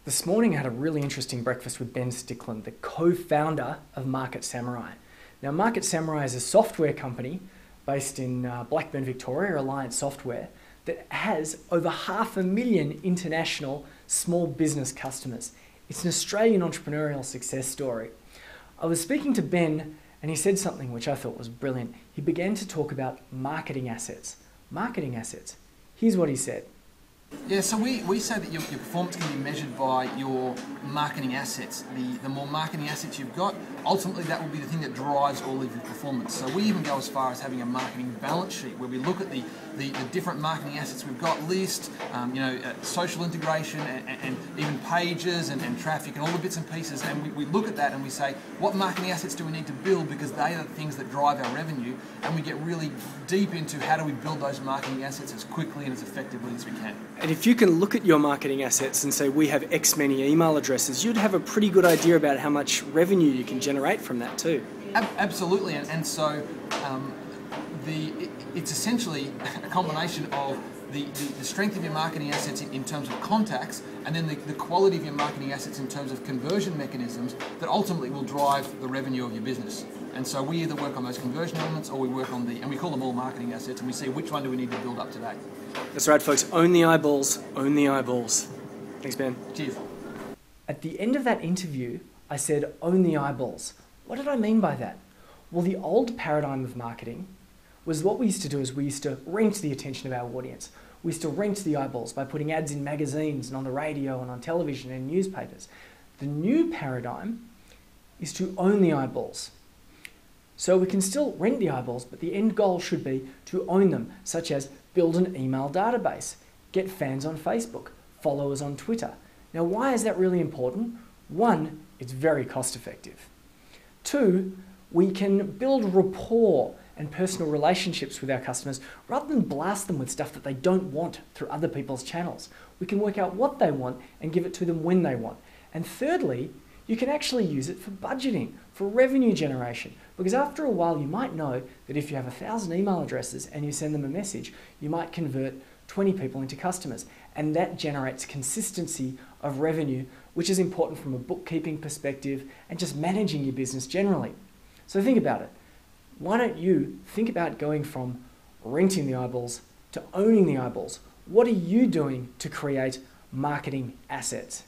This morning I had a really interesting breakfast with Ben Stickland, the co-founder of Market Samurai. Now Market Samurai is a software company based in Blackburn, Victoria, Alliance Software, that has over 500,000 international small business customers. It's an Australian entrepreneurial success story. I was speaking to Ben and he said something which I thought was brilliant. He began to talk about marketing assets. Marketing assets. Here's what he said. Yeah, so we say that your performance can be measured by your marketing assets. The more marketing assets you've got, ultimately that will be the thing that drives all of your performance. So we even go as far as having a marketing balance sheet where we look at the different marketing assets we've got, list, social integration and even pages and traffic and all the bits and pieces, and we look at that and we say, what marketing assets do we need to build, because they are the things that drive our revenue, and we get really deep into how do we build those marketing assets as quickly and as effectively as we can. And if you can look at your marketing assets and say we have X many email addresses, you'd have a pretty good idea about how much revenue you can generate from that too. Absolutely, and so it's essentially a combination of the strength of your marketing assets in terms of contacts, and then the quality of your marketing assets in terms of conversion mechanisms that ultimately will drive the revenue of your business. And so we either work on those conversion elements or we work on and we call them all marketing assets, and we see which one do we need to build up today. That's right, folks. Own the eyeballs. Own the eyeballs. Thanks, Ben. Cheers. At the end of that interview, I said, own the eyeballs. What did I mean by that? Well, the old paradigm of marketing was what we used to do is we used to rent the attention of our audience. We used to rent the eyeballs by putting ads in magazines and on the radio and on television and newspapers. The new paradigm is to own the eyeballs. So we can still rent the eyeballs, but the end goal should be to own them, such as build an email database, get fans on Facebook, followers on Twitter. Now, why is that really important? One, it's very cost effective. Two, we can build rapport and personal relationships with our customers rather than blast them with stuff that they don't want through other people's channels. We can work out what they want and give it to them when they want. And thirdly, you can actually use it for budgeting, for revenue generation, because after a while you might know that if you have 1,000 email addresses and you send them a message, you might convert 20 people into customers, and that generates consistency of revenue, which is important from a bookkeeping perspective and just managing your business generally. So think about it. Why don't you think about going from renting the eyeballs to owning the eyeballs? What are you doing to create marketing assets?